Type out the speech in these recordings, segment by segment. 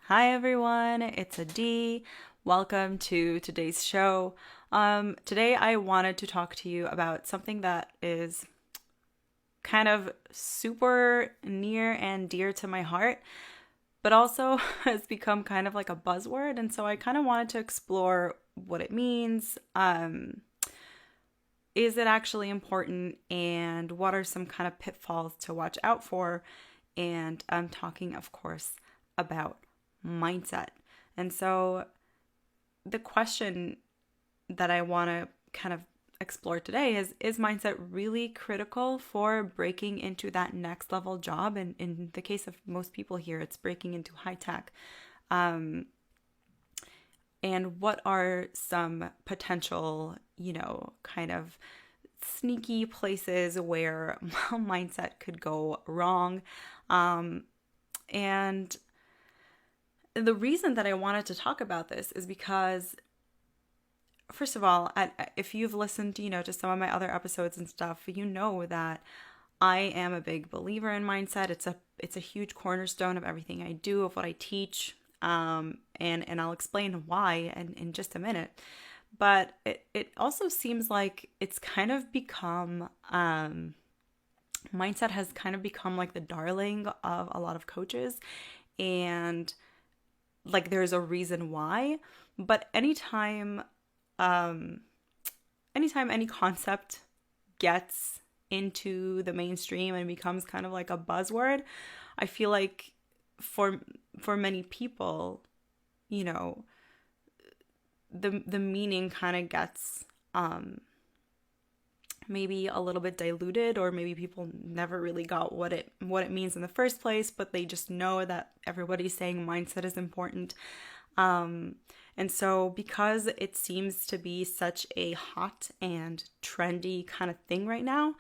Hi everyone, it's Adi. Welcome to today's show. Today I wanted to talk to you about something that is kind of super near and dear to my heart, but also has become kind of like a buzzword. And so I kind of wanted to explore what it means. Is it actually important? And what are some kind of pitfalls to watch out for? And I'm talking, of course, about mindset. And so the question that I want to kind of explore today is mindset really critical for breaking into that next level job? And in the case of most people here, it's breaking into high tech. And what are some potential, kind of sneaky places where mindset could go wrong? And the reason that I wanted to talk about this is because, first of all, if you've listened, to some of my other episodes and stuff, you know that I am a big believer in mindset. It's a huge cornerstone of everything I do, of what I teach, and I'll explain why in just a minute. But it also seems like it's kind of become mindset has kind of become like the darling of a lot of coaches, and like there's a reason why. But anytime any concept gets into the mainstream and becomes kind of like a buzzword, I feel like for many people, you know, the meaning kind of gets maybe a little bit diluted, or maybe people never really got what it means in the first place, but they just know that everybody's saying mindset is important. And so because it seems to be such a hot and trendy kind of thing right now,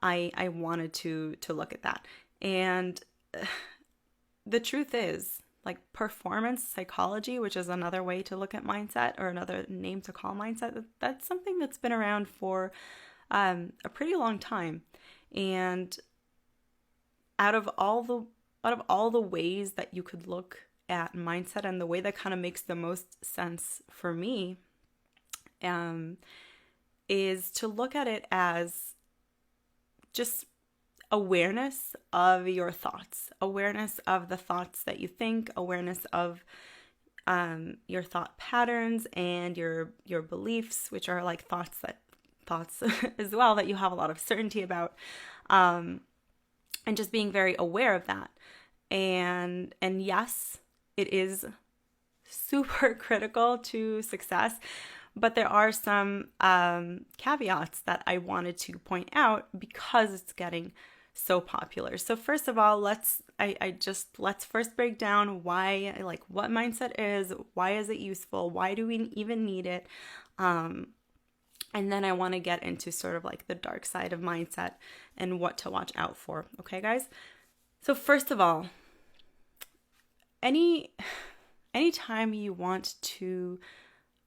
I wanted to look at that. And the truth is, like, performance psychology, which is another way to look at mindset, or another name to call mindset, that's something that's been around for a pretty long time. And out of all the ways that you could look at mindset, and the way that kind of makes the most sense for me, is to look at it as just awareness of your thoughts, awareness of the thoughts that you think, awareness of your thought patterns and your beliefs, which are like thoughts as well that you have a lot of certainty about, and just being very aware of that. And yes, it is super critical to success, but there are some caveats that I wanted to point out because it's getting so popular. So first of all, let's first break down why, like, what mindset is, why is it useful, why do we even need it, and then I want to get into sort of like the dark side of mindset and what to watch out for. Okay, guys? So first of all, anytime you want to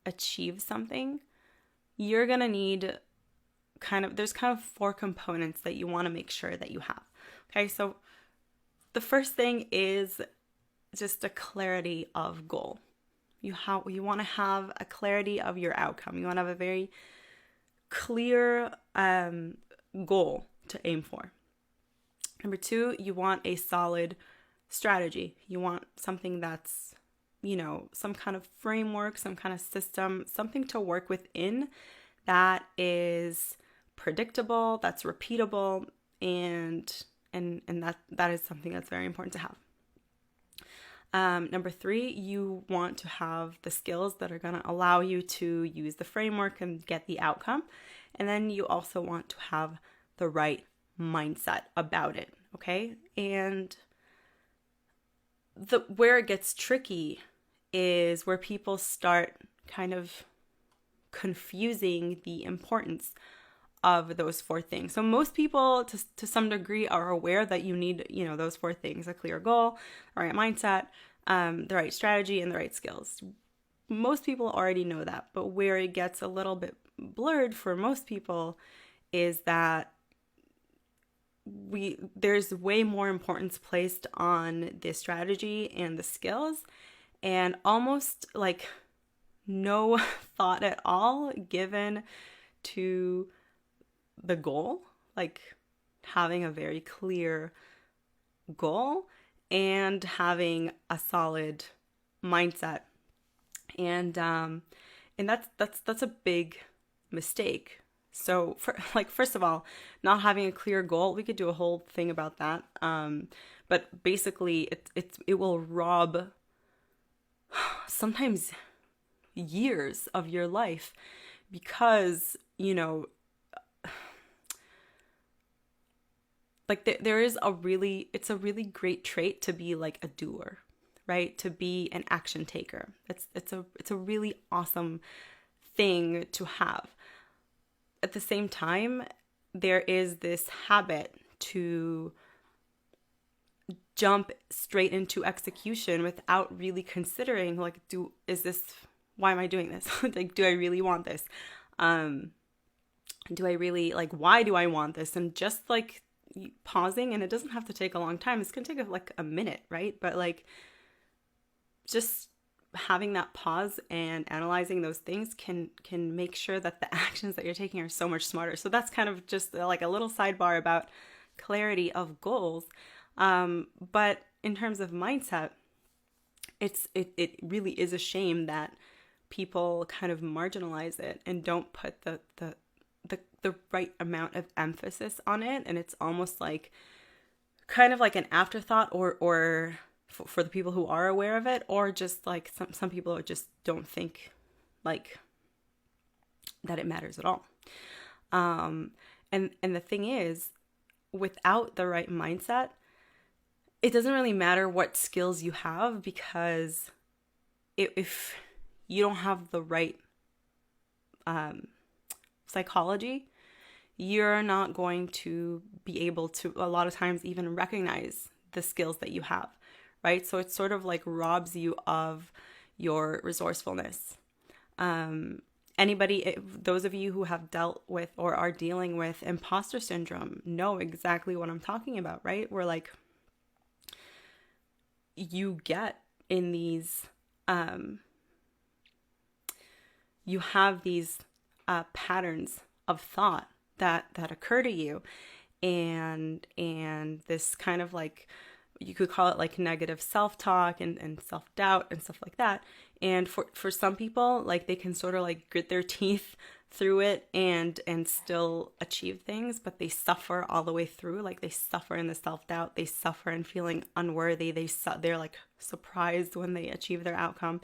achieve something, you're going to need there's kind of four components that you want to make sure that you have. Okay, so the first thing is just a clarity of goal. You want to have a clarity of your outcome. You want to have a very clear goal to aim for. Number two, you want a solid strategy. You want something that's, some kind of framework, some kind of system, something to work within that is predictable, that's repeatable, and that is something that's very important to have. Number three, you want to have the skills that are going to allow you to use the framework and get the outcome. And then you also want to have the right mindset about it, okay? And where it gets tricky is where people start kind of confusing the importance of those four things. So most people to some degree are aware that you need, those four things: a clear goal, the right mindset, the right strategy, and the right skills. Most people already know that, but where it gets a little bit blurred for most people is that there's way more importance placed on the strategy and the skills, and almost like no thought at all given to the goal, like having a very clear goal and having a solid mindset. And that's a big mistake. So first of all, not having a clear goal, we could do a whole thing about that. But basically it will rob sometimes years of your life, because, like there is it's a really great trait to be like a doer, right? To be an action taker. It's a really awesome thing to have. At the same time, there is this habit to jump straight into execution without really considering, like, why am I doing this? Like, do I really want this? Do I really, like, why do I want this? And just like pausing, and it doesn't have to take a long time. It's going to take like a minute, right? But like, just having that pause and analyzing those things can make sure that the actions that you're taking are so much smarter. So that's kind of just like a little sidebar about clarity of goals. But in terms of mindset, it really is a shame that people kind of marginalize it and don't put the right amount of emphasis on it. And it's almost like kind of like an afterthought, or for the people who are aware of it, or just like some people just don't think like that it matters at all. And the thing is, without the right mindset, it doesn't really matter what skills you have, because if you don't have the right psychology, you're not going to be able to, a lot of times, even recognize the skills that you have, right? So it sort of like robs you of your resourcefulness. Those of you who have dealt with or are dealing with imposter syndrome know exactly what I'm talking about, right? Where like you get in these, you have these patterns of thought that occur to you, and this kind of like, you could call it like negative self-talk and self-doubt and stuff like that. And for some people, like they can sort of like grit their teeth through it and still achieve things, but they suffer all the way through. Like they suffer in the self-doubt, they suffer in feeling unworthy, they're like surprised when they achieve their outcome.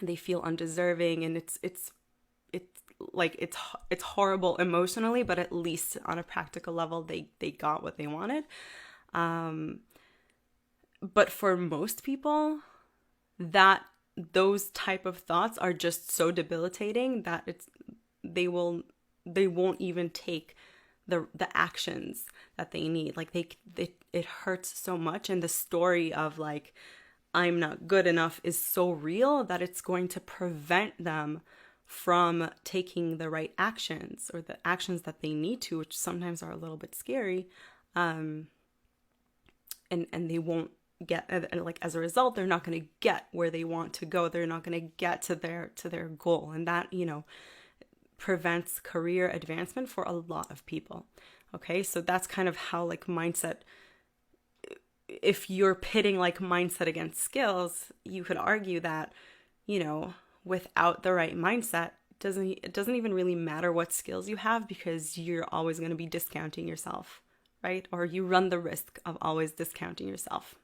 They feel undeserving, and it's like it's horrible emotionally, but at least on a practical level they got what they wanted. But for most people, that those type of thoughts are just so debilitating that they won't even take the actions that they need. Like it hurts so much, and the story of like, I'm not good enough is so real that it's going to prevent them from taking the right actions, or the actions that they need to, which sometimes are a little bit scary. And they won't get, like, as a result, they're not going to get where they want to go. They're not going to get to their goal. And that, prevents career advancement for a lot of people. Okay. So that's kind of how like mindset, if you're pitting like mindset against skills, you could argue that, without the right mindset, it doesn't even really matter what skills you have, because you're always going to be discounting yourself, right? Or you run the risk of always discounting yourself.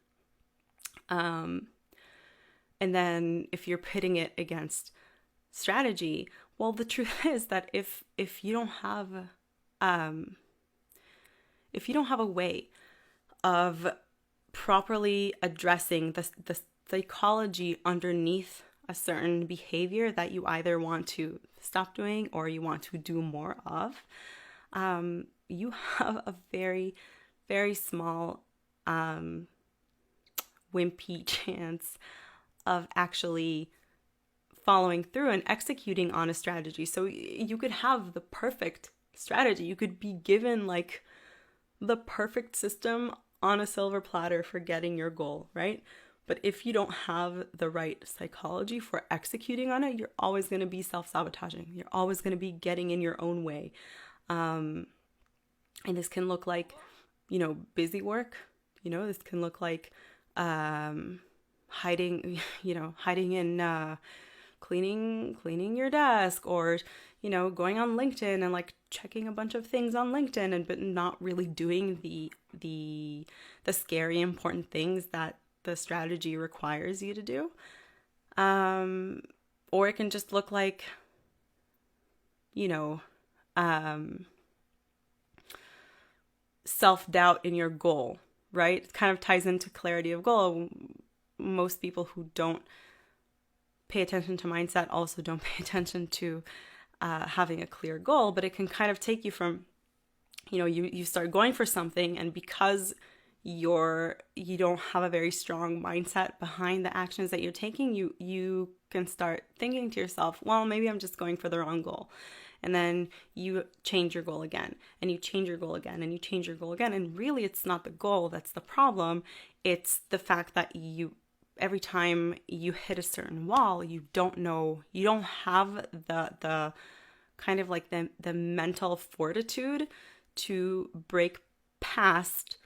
And then if you're pitting it against strategy, well, the truth is that if you don't have a way of properly addressing the psychology underneath a certain behavior that you either want to stop doing or you want to do more of, you have a very, very small, wimpy chance of actually following through and executing on a strategy. So you could have the perfect strategy. You could be given like the perfect system on a silver platter for getting your goal, right? But if you don't have the right psychology for executing on it, you're always going to be self-sabotaging. You're always going to be getting in your own way. And this can look like, busy work. This can look like hiding in cleaning your desk, or going on LinkedIn and like checking a bunch of things on LinkedIn, but not really doing the scary important things that the strategy requires you to do. Or it can just look like self-doubt in your goal, right? It kind of ties into clarity of goal. Most people who don't pay attention to mindset also don't pay attention to having a clear goal, but it can kind of take you from, you start going for something, and because you don't have a very strong mindset behind the actions that you're taking, you can start thinking to yourself, well, maybe I'm just going for the wrong goal. And then you change your goal again, and you change your goal again, and you change your goal again. And really, it's not the goal that's the problem. It's the fact that every time you hit a certain wall, you don't have the kind of like the mental fortitude to break past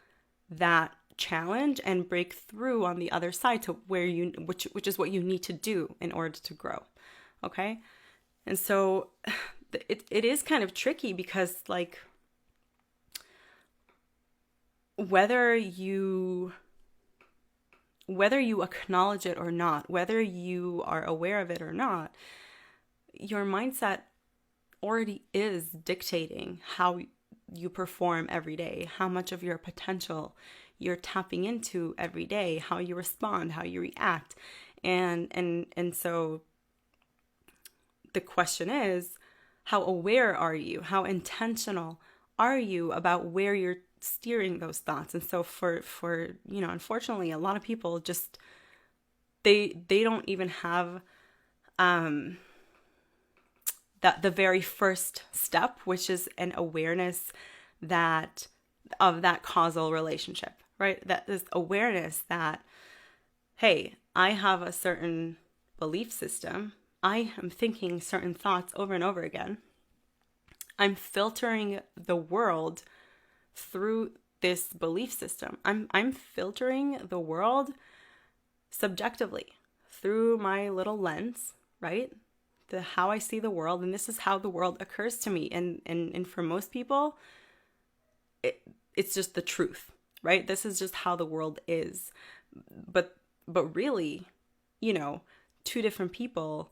that challenge and break through on the other side to where which is what you need to do in order to grow. Okay? And so it is kind of tricky, because like whether you acknowledge it or not, whether you are aware of it or not, your mindset already is dictating how you perform every day, how much of your potential you're tapping into every day, how you respond, how you react. And so the question is, how aware are you? How intentional are you about where you're steering those thoughts? And so for unfortunately, a lot of people just they don't even have that the very first step, which is an awareness of that causal relationship, right? That this awareness that, hey, I have a certain belief system. I am thinking certain thoughts over and over again. I'm filtering the world through this belief system. I'm filtering the world subjectively through my little lens, right? How I see the world, and this is how the world occurs to me. And for most people, it's just the truth, right? This is just how the world is. But really, two different people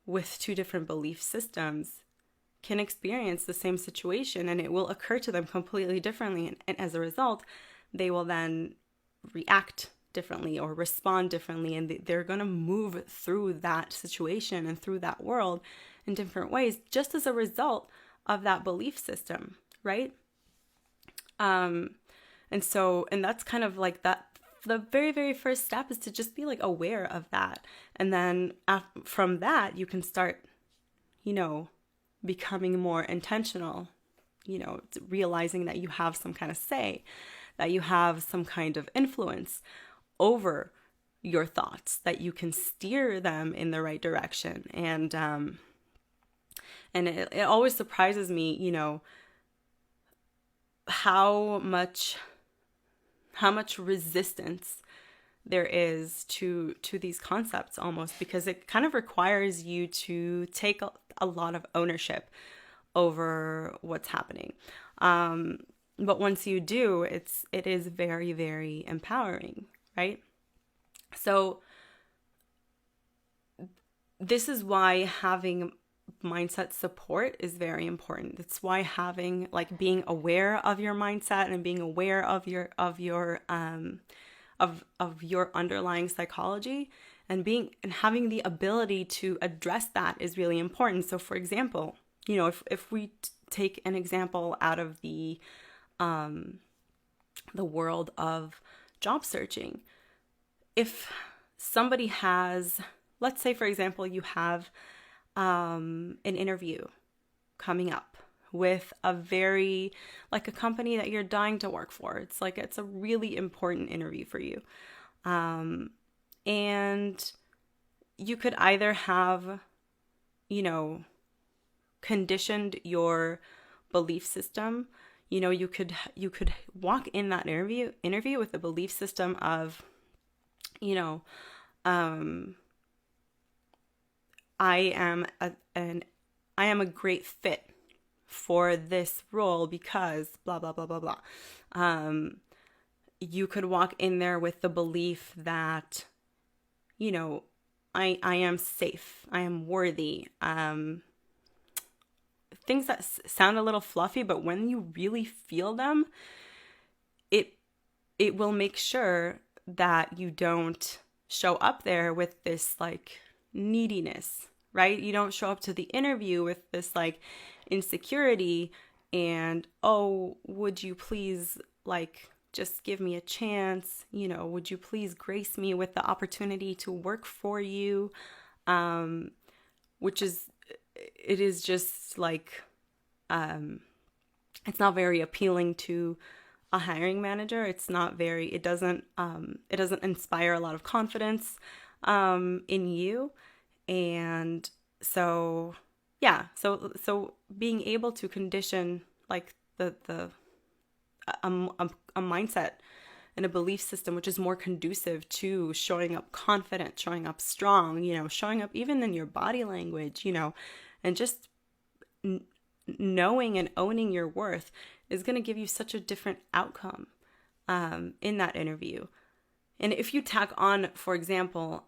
with two different belief systems can experience the same situation, and it will occur to them completely differently. And as a result, they will then react differently or respond differently, and they're going to move through that situation and through that world in different ways, just as a result of that belief system, right? And that's kind of like that. The very, very first step is to just be like aware of that. And then from that, you can start, becoming more intentional, realizing that you have some kind of say, that you have some kind of influence over your thoughts, that you can steer them in the right direction. And it always surprises me, how much resistance there is to these concepts, almost, because it kind of requires you to take a lot of ownership over what's happening. But once you do, it is very, very empowering, right? So this is why having mindset support is very important. It's why having being aware of your mindset and being aware of your underlying psychology and having the ability to address that is really important. So for example, if we take an example out of the world of job searching, if somebody has, let's say for example, you have an interview coming up with a company that you're dying to work for. It's a really important interview for you. And you could either have, conditioned your belief system. You could walk in that interview with the belief system of, I am a great fit for this role because blah blah blah blah blah. You could walk in there with the belief that, I am safe, I am worthy. Things that sound a little fluffy, but when you really feel them, it will make sure that you don't show up there with this like neediness, right? You don't show up to the interview with this like insecurity and, oh, would you please like just give me a chance? Would you please grace me with the opportunity to work for you? It is just like, it's not very appealing to a hiring manager. It doesn't inspire a lot of confidence, in you. And so, yeah, so being able to condition like a mindset and a belief system which is more conducive to showing up confident, showing up strong, showing up even in your body language, and just knowing and owning your worth is going to give you such a different outcome in that interview. And if you tack on, for example,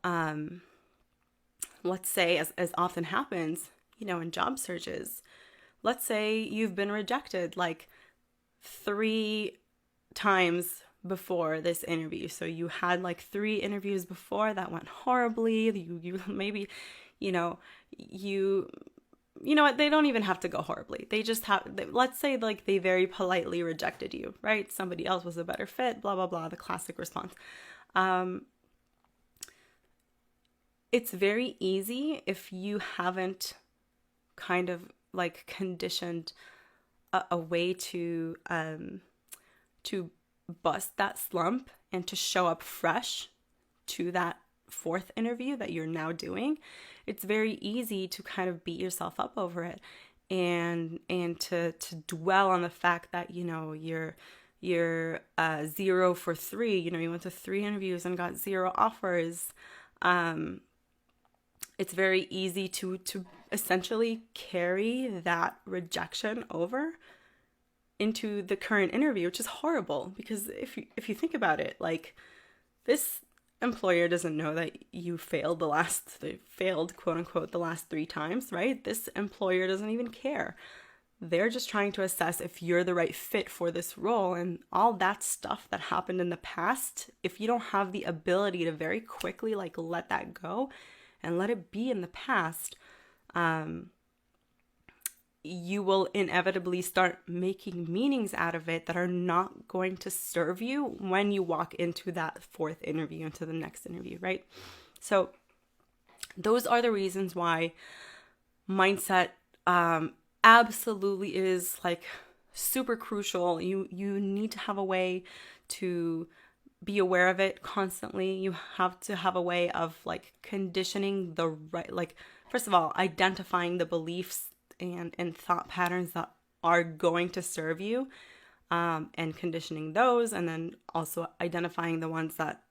let's say, as often happens, in job searches, let's say you've been rejected like 3 times before this interview. So you had like 3 interviews before that went horribly. You maybe, you know what, they don't even have to go horribly. They just let's say like they very politely rejected you, right? Somebody else was a better fit, blah, blah, blah, the classic response. It's very easy if you haven't kind of like conditioned a way to bust that slump and to show up fresh to that 4th interview that you're now doing. It's very easy to kind of beat yourself up over it and to dwell on the fact that, you're 0 for 3, you went to 3 interviews and got 0 offers. It's very easy to essentially carry that rejection over into the current interview, which is horrible because if you think about it, like this employer doesn't know that you failed quote unquote the last 3 times, right? This employer doesn't even care. They're just trying to assess if you're the right fit for this role, and all that stuff that happened in the past. If you don't have the ability to very quickly like let that go and let it be in the past, you will inevitably start making meanings out of it that are not going to serve you when you walk into that 4th interview, into the next interview, right? So those are the reasons why mindset absolutely is like super crucial. You need to have a way to be aware of it constantly. You have to have a way of like conditioning the right, like first of all, identifying the beliefs and thought patterns that are going to serve you, and conditioning those, and then also identifying the ones that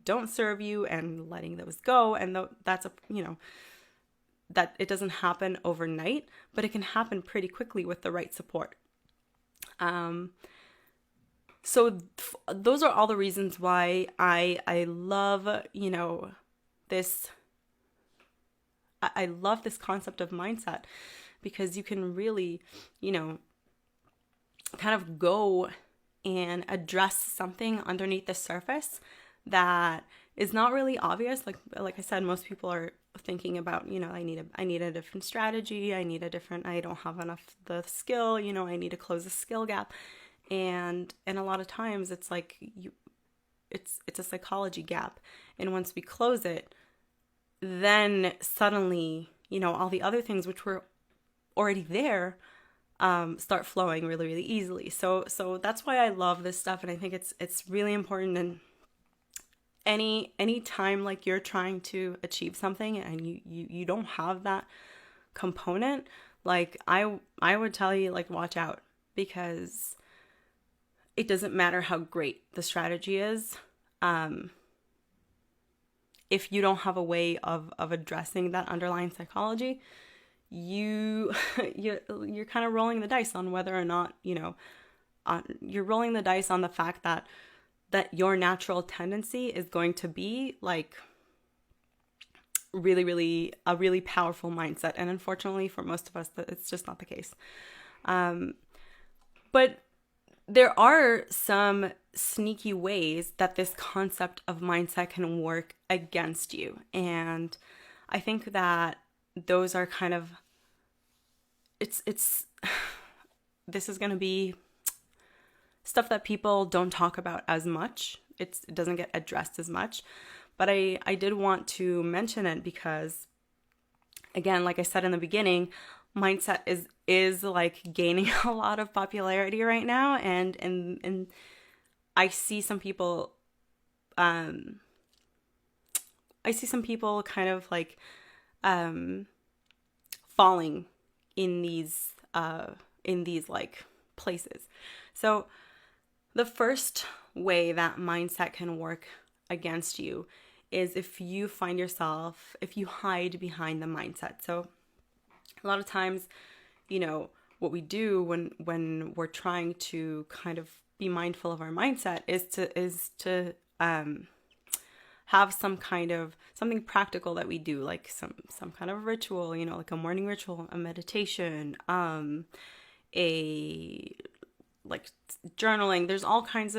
don't serve you and letting those go. And that's that it doesn't happen overnight, but it can happen pretty quickly with the right support. So those are all the reasons why I love, this. I love this concept of mindset, because you can really, kind of go and address something underneath the surface that is not really obvious. Like I said, most people are thinking about, I need a different strategy. I don't have enough the skill, I need to close the skill gap. And a lot of times it's like it's a psychology gap. And once we close it, then suddenly, all the other things which were already there start flowing really, really easily. So that's why I love this stuff, and I think it's really important. any time like you're trying to achieve something and you don't have that component, like I would tell you, like, watch out, because it doesn't matter how great the strategy is. If you don't have a way of addressing that underlying psychology, you're kind of rolling the dice on whether or not, you're rolling the dice on the fact that your natural tendency is going to be like really, really a really powerful mindset. And unfortunately for most of us, it's just not the case. But there are some sneaky ways that this concept of mindset can work against you. And I think that those are kind of, this is going to be stuff that people don't talk about as much. It doesn't get addressed as much. But I did want to mention it because, again, like I said in the beginning, mindset is like gaining a lot of popularity right now, and I see some people kind of like falling in these like places. So the first way that mindset can work against you is if you hide behind the mindset. So a lot of times, what we do when we're trying to kind of be mindful of our mindset is to have something practical that we do, like some kind of ritual, like a morning ritual, a meditation, a like journaling. There's all kinds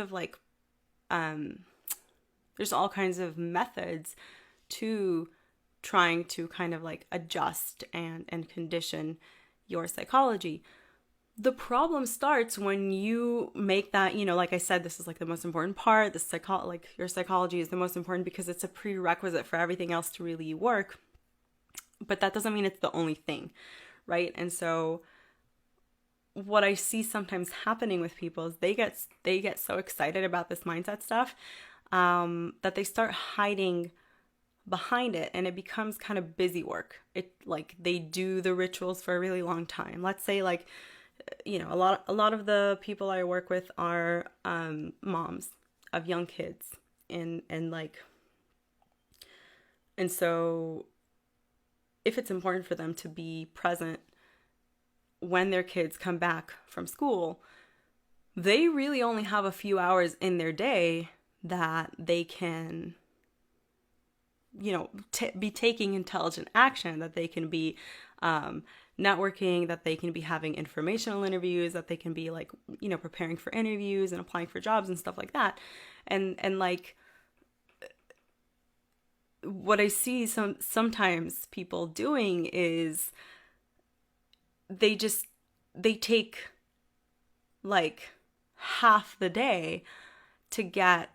of methods to trying to kind of like adjust and condition your psychology. The problem starts when you make that, like I said, this is like the most important part. Your psychology is the most important because it's a prerequisite for everything else to really work. But that doesn't mean it's the only thing, right? And so what I see sometimes happening with people is they get so excited about this mindset stuff that they start hiding behind it, and it becomes kind of busy work. They do the rituals for a really long time. Let's say a lot of the people I work with are moms of young kids, and so if it's important for them to be present when their kids come back from school, they really only have a few hours in their day that they can be taking intelligent action, that they can be networking, that they can be having informational interviews, that they can be preparing for interviews and applying for jobs and stuff like that. And what I see sometimes people doing is they take like half the day to get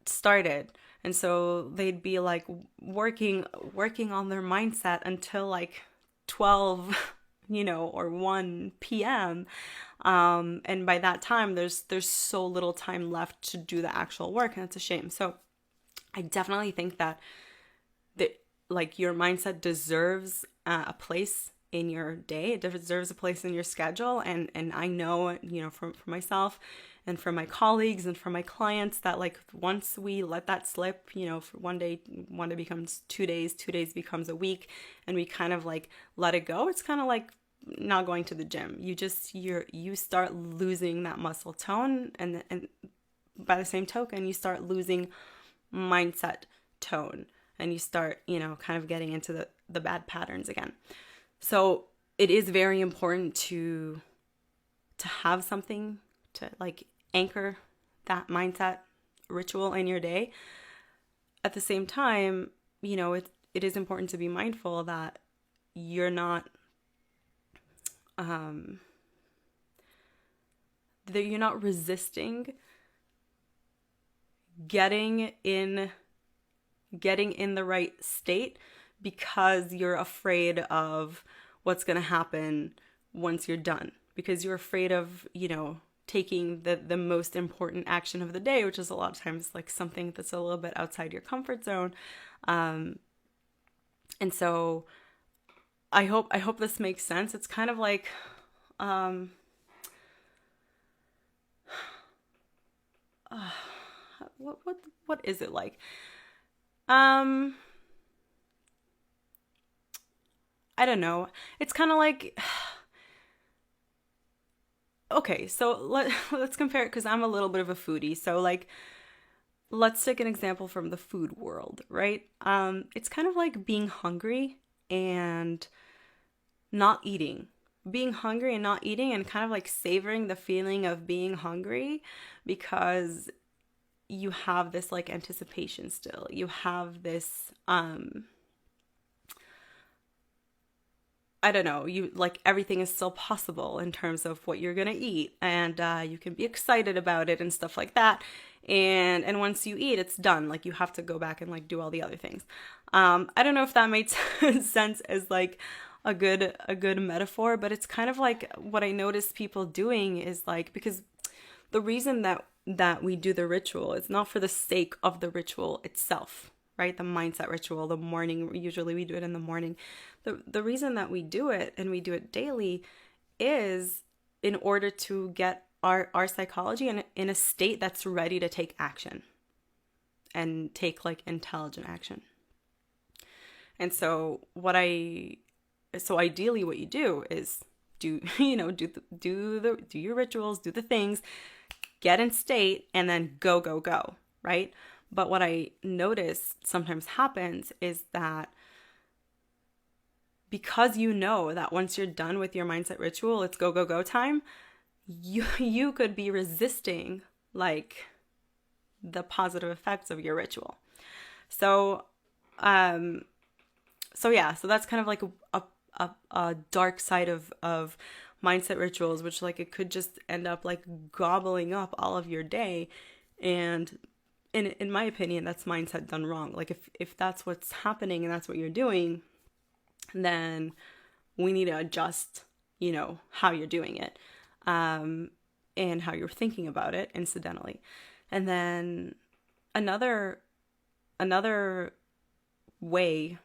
started. And so they'd be like working on their mindset until like 12, or 1 p.m. And by that time, there's so little time left to do the actual work, and it's a shame. So I definitely think that your mindset deserves a place in your day. It deserves a place in your schedule. And I know, for myself and for my colleagues and for my clients, that once we let that slip, for one day becomes 2 days, 2 days becomes a week, and we kind of let it go. It's kind of like not going to the gym. You start losing that muscle tone, and by the same token, you start losing mindset tone, and you start, kind of getting into the bad patterns again. So it is very important to have something to anchor that mindset ritual in your day. At the same time, it is important to be mindful that you're not resisting getting in the right state because you're afraid of what's going to happen once you're done, because you're afraid of, taking the most important action of the day, which is a lot of times like something that's a little bit outside your comfort zone. And so I hope this makes sense. It's kind of like, what is it like? I don't know. It's kind of like, okay, so let's compare it, because I'm a little bit of a foodie. So like, let's take an example from the food world, right? It's kind of like being hungry and not eating. Being hungry and not eating, and kind of like savoring the feeling of being hungry, because you have this like anticipation still. You have this I don't know, you like everything is still possible in terms of what you're gonna eat, and you can be excited about it and stuff like that. And once you eat, it's done. Like you have to go back and like do all the other things. I don't know if that makes sense as like a good metaphor, but it's kind of like what I notice people doing is like, because the reason that we do the ritual is not for the sake of the ritual itself, right? The mindset ritual, the morning, usually we do it in the morning. The reason that we do it, and we do it daily, is in order to get our psychology in a state that's ready to take action and take like intelligent action. And so ideally what you do is do your rituals, do the things, get in state, and then go, right? But what I notice sometimes happens is that because you know that once you're done with your mindset ritual, it's go time, you could be resisting like the positive effects of your ritual. So so that's kind of like a dark side of mindset rituals, which like it could just end up like gobbling up all of your day. And in my opinion, that's mindset done wrong. Like if that's what's happening and that's what you're doing, then we need to adjust, how you're doing it, and how you're thinking about it, incidentally. And then another way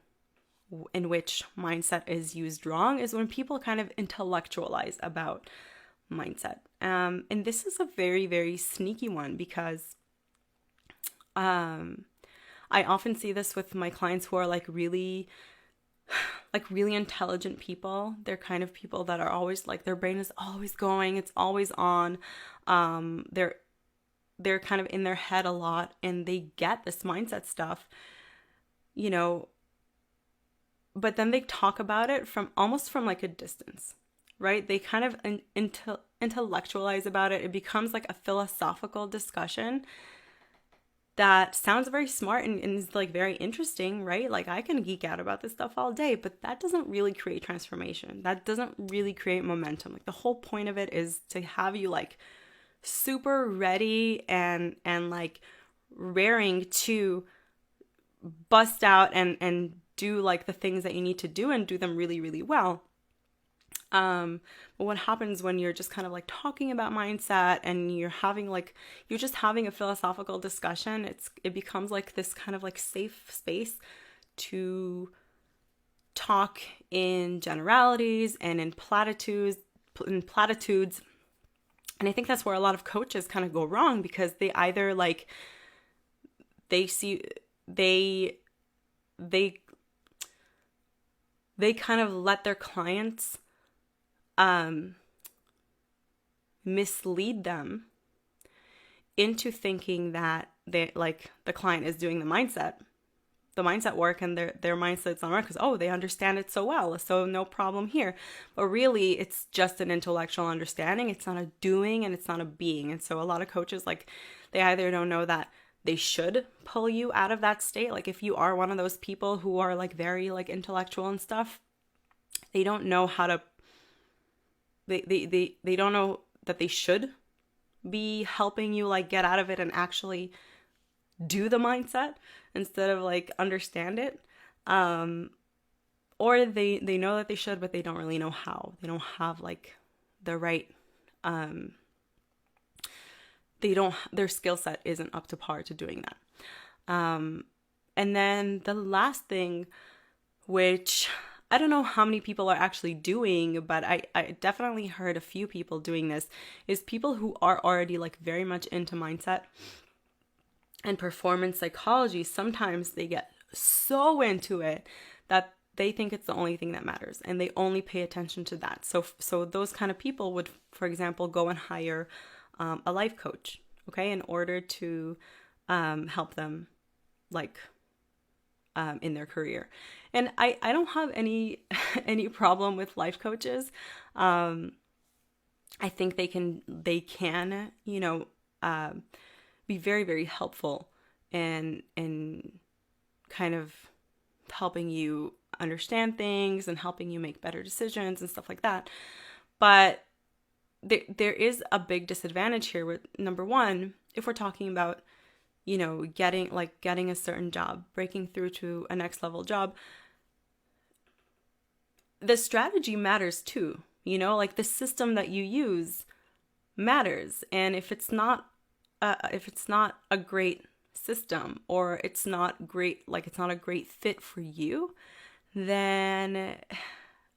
in which mindset is used wrong is when people kind of intellectualize about mindset. And this is a very, very sneaky one, because I often see this with my clients who are like really intelligent people. They're kind of people that are always like, their brain is always going, it's always on. They're kind of in their head a lot, and they get this mindset stuff, but then they talk about it from like a distance, right? They kind of intellectualize about it. It becomes like a philosophical discussion that sounds very smart and is like very interesting, right? Like I can geek out about this stuff all day, but that doesn't really create transformation. That doesn't really create momentum. Like the whole point of it is to have you like super ready and like raring to bust out and do like the things that you need to do, and do them really, really well. But what happens when you're just kind of like talking about mindset and you're just having a philosophical discussion, it becomes like this kind of like safe space to talk in generalities and in platitudes. And I think that's where a lot of coaches kind of go wrong, because they either like, they kind of let their clients mislead them into thinking that they like the client is doing the mindset work, and their mindset's on right because they understand it so well, so no problem here. But really, it's just an intellectual understanding. It's not a doing, and it's not a being. And so a lot of coaches, like, they either don't know that they should pull you out of that state. Like if you are one of those people who are like very like intellectual and stuff, they don't know how to they don't know that they should be helping you like get out of it and actually do the mindset instead of like understand it. Or they know that they should, but they don't really know how. They don't have like the right their skill set isn't up to par to doing that. And then the last thing, which I don't know how many people are actually doing, but I definitely heard a few people doing this, is people who are already like very much into mindset and performance psychology. Sometimes they get so into it that they think it's the only thing that matters, and they only pay attention to that. So those kind of people would, for example, go and hire a life coach, okay, in order to help them like in their career. And I don't have any any problem with life coaches. I think they can be very, very helpful in kind of helping you understand things and helping you make better decisions and stuff like that. But there is a big disadvantage here with, number one, if we're talking about, getting a certain job, breaking through to a next level job, the strategy matters too. Like the system that you use matters. And if it's not a great system, or it's not a great fit for you, then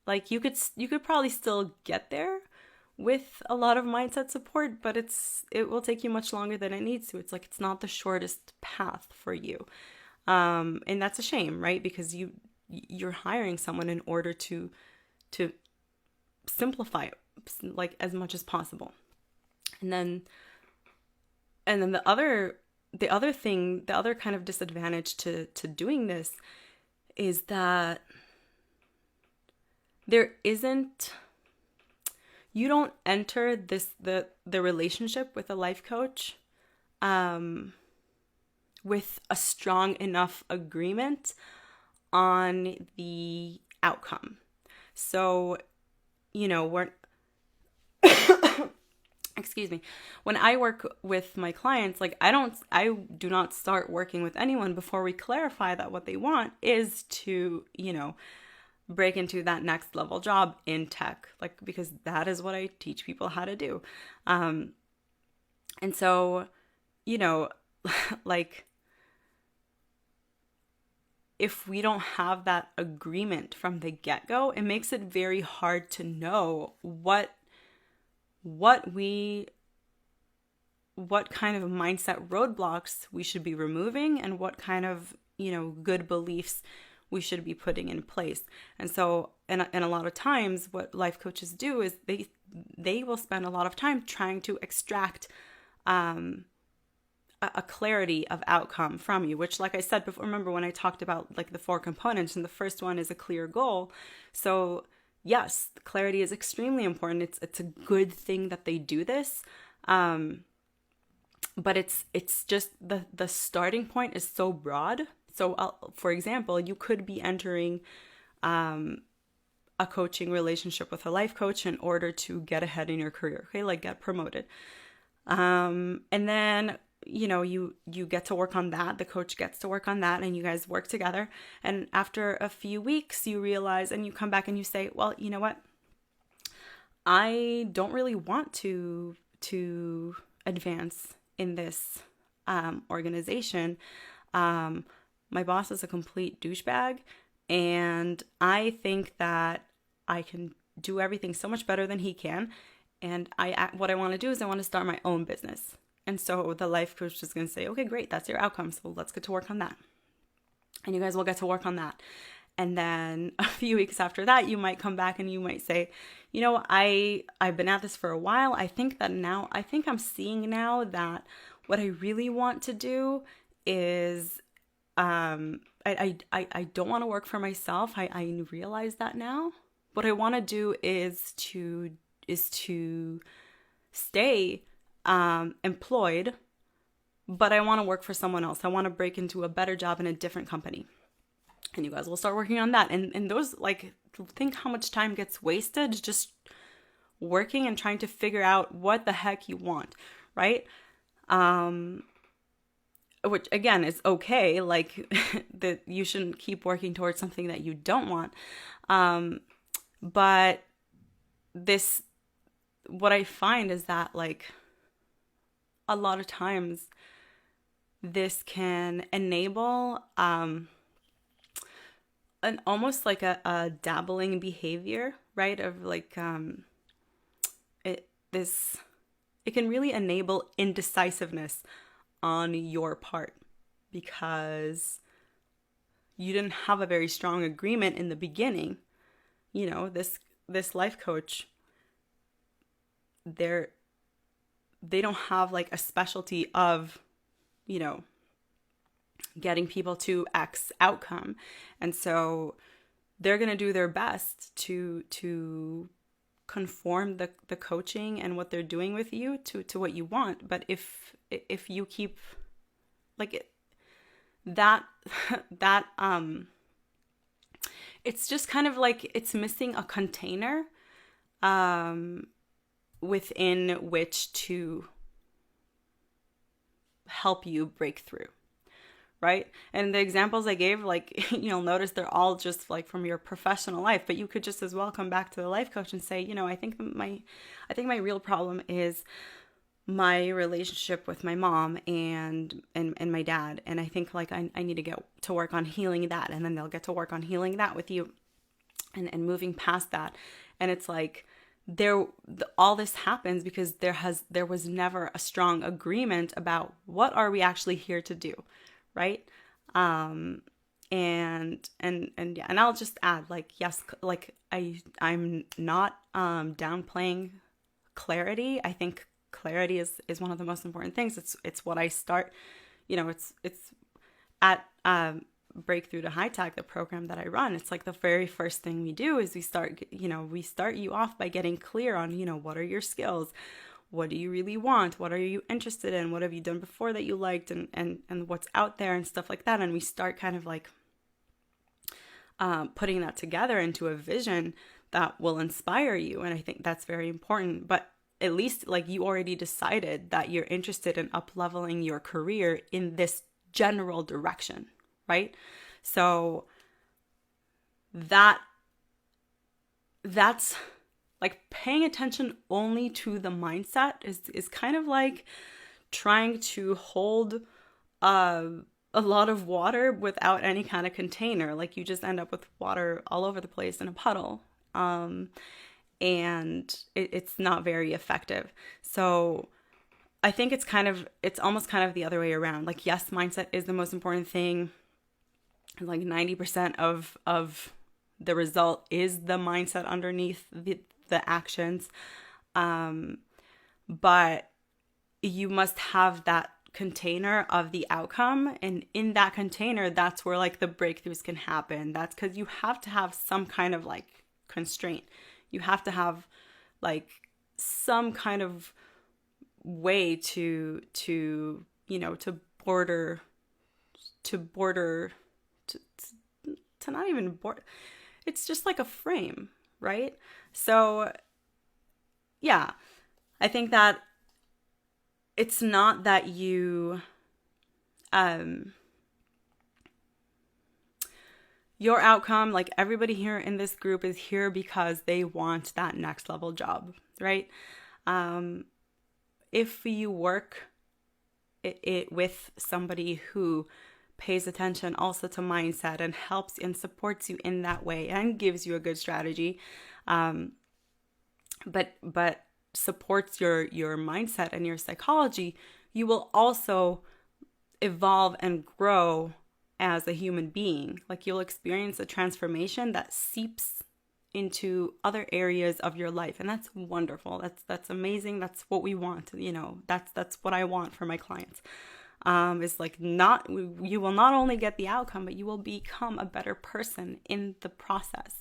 like you could probably still get there with a lot of mindset support, but it will take you much longer than it needs to. It's like it's not the shortest path for you. And that's a shame, right? Because you're hiring someone in order to simplify it like as much as possible. And then the other kind of disadvantage to doing this is that you don't enter the relationship with a life coach with a strong enough agreement on the outcome. So, we're excuse me, when I work with my clients, like I do not start working with anyone before we clarify that what they want is to, break into that next level job in tech, like, because that is what I teach people how to do. And so, like, if we don't have that agreement from the get-go, it makes it very hard to know what kind of mindset roadblocks we should be removing, and what kind of, good beliefs we should be putting in place. And so, and a lot of times what life coaches do is they will spend a lot of time trying to extract a clarity of outcome from you, which, like I said before, remember when I talked about like the 4 components, and the first one is a clear goal. So yes, clarity is extremely important. It's a good thing that they do this. But it's just the starting point is so broad. So for example, you could be entering a coaching relationship with a life coach in order to get ahead in your career, okay? Like get promoted. And then, you get to work on that. The coach gets to work on that, and you guys work together. And after a few weeks, you realize, and you come back and you say, well, you know what? I don't really want to advance in this organization. My boss is a complete douchebag, and I think that I can do everything so much better than he can. And what I want to do is I want to start my own business. And so the life coach is going to say, okay, great, that's your outcome. So let's get to work on that. And you guys will get to work on that. And then a few weeks after that, you might come back and you might say, I've been at this for a while. I think I'm seeing now that what I really want to do is, I don't want to work for myself. I realize that now. What I want to do is to stay employed, but I want to work for someone else. I want to break into a better job in a different company. And you guys will start working on that. And those, like, think how much time gets wasted just working and trying to figure out what the heck you want, right? Which again is okay, like that you shouldn't keep working towards something that you don't want. But what I find is that, like, a lot of times this can enable an almost like a dabbling behavior, right? Of like it can really enable indecisiveness on your part, because you didn't have a very strong agreement in the beginning. You know, this life coach, they don't have like a specialty of, you know, getting people to X outcome. And so they're going to do their best to conform the coaching and what they're doing with you to what you want. But if you keep like it, that it's just kind of like it's missing a container within which to help you break through, right? And the examples I gave, like, you'll notice they're all just like from your professional life, but you could just as well come back to the life coach and say, you know, I think my real problem is my relationship with my mom and my dad. And I think like I need to get to work on healing that. And then they'll get to work on healing that with you and moving past that. And it's like all this happens because there was never a strong agreement about what are we actually here to do, right? And I'll just add, like, yes, like I'm not downplaying clarity. I think clarity is one of the most important things. It's what I start, you know, it's at Breakthrough to High Tech, the program that I run. It's like the very first thing we do is we start you off by getting clear on, you know, what are your skills? What do you really want? What are you interested in? What have you done before that you liked, and what's out there and stuff like that. And we start kind of like putting that together into a vision that will inspire you. And I think that's very important. But at least like you already decided that you're interested in up-leveling your career in this general direction, right? So that's like paying attention only to the mindset is kind of like trying to hold a lot of water without any kind of container. Like you just end up with water all over the place in a puddle. And it's not very effective. So I think it's almost kind of the other way around. Like, yes, mindset is the most important thing. Like 90% of the result is the mindset underneath the actions. But you must have that container of the outcome. And in that container, that's where like the breakthroughs can happen. That's because you have to have some kind of like constraint. You have to have like some kind of way to you know, to not even border. It's just like a frame, right? So yeah, I think that it's not that you your outcome, like everybody here in this group is here because they want that next level job, right? If you work it with somebody who pays attention also to mindset and helps and supports you in that way and gives you a good strategy, but supports your mindset and your psychology, you will also evolve and grow as a human being. Like you'll experience a transformation that seeps into other areas of your life, and that's wonderful. That's amazing. That's what we want. You know, that's what I want for my clients. Is like you will not only get the outcome, but you will become a better person in the process.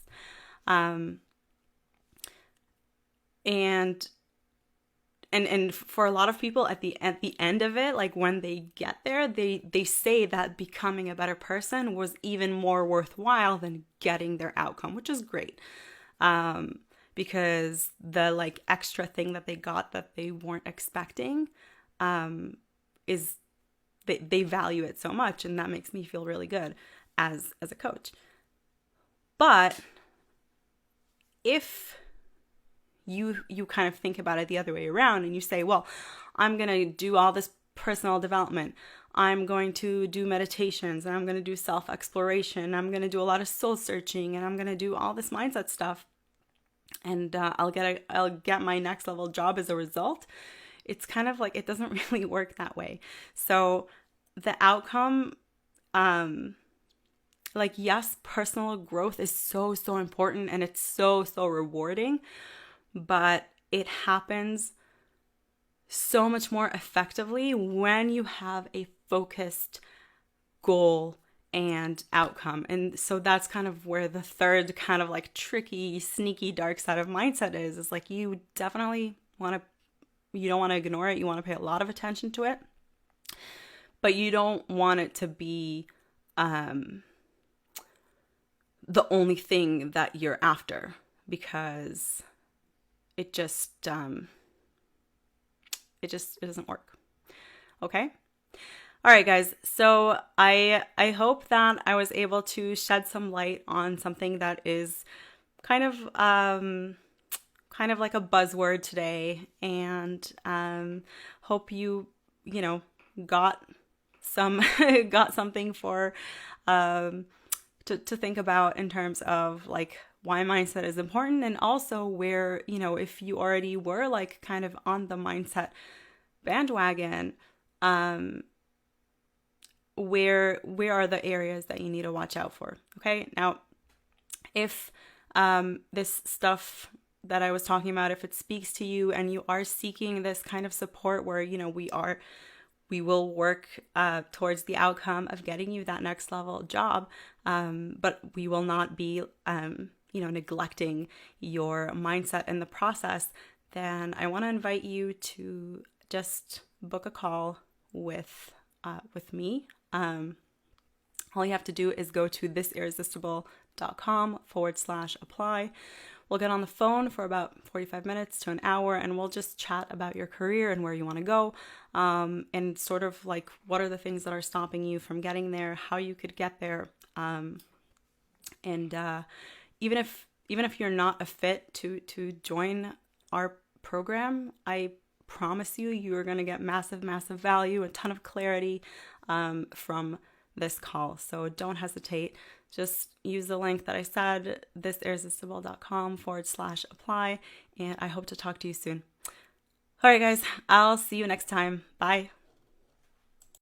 And for a lot of people at the end of it, like when they get there, they say that becoming a better person was even more worthwhile than getting their outcome, which is great. Because the like extra thing that they got that they weren't expecting, is they value it so much, and that makes me feel really good as a coach. But if you kind of think about it the other way around, and you say, well, I'm going to do all this personal development. I'm going to do meditations, and I'm going to do self-exploration. I'm going to do a lot of soul searching, and I'm going to do all this mindset stuff. And I'll get my next level job as a result. It's kind of like, it doesn't really work that way. So the outcome, like, yes, personal growth is so, so important, and it's so, so rewarding, but it happens so much more effectively when you have a focused goal and outcome. And so that's kind of where the third kind of like tricky, sneaky, dark side of mindset is like, you definitely you don't want to ignore it. You want to pay a lot of attention to it, but you don't want it to be the only thing that you're after, because it doesn't work. Okay? All right, guys. So I hope that I was able to shed some light on something that is kind of like a buzzword today, and hope you got something for to think about in terms of like why mindset is important, and also where, if you already were like kind of on the mindset bandwagon, where are the areas that you need to watch out for. Okay. Now, if this stuff that I was talking about, if it speaks to you and you are seeking this kind of support where, we will work towards the outcome of getting you that next level job, but we will not be, neglecting your mindset in the process, then I want to invite you to just book a call with me. All you have to do is go to thisimresistible.com/apply. We'll get on the phone for about 45 minutes to an hour, and we'll just chat about your career and where you want to go, and sort of like what are the things that are stopping you from getting there, how you could get there, and even if you're not a fit to join our program, I promise you are going to get massive value, a ton of clarity from this call. So don't hesitate. Just use the link that I said, thisimresistible.com/apply, and I hope to talk to you soon. All right, guys, I'll see you next time. Bye.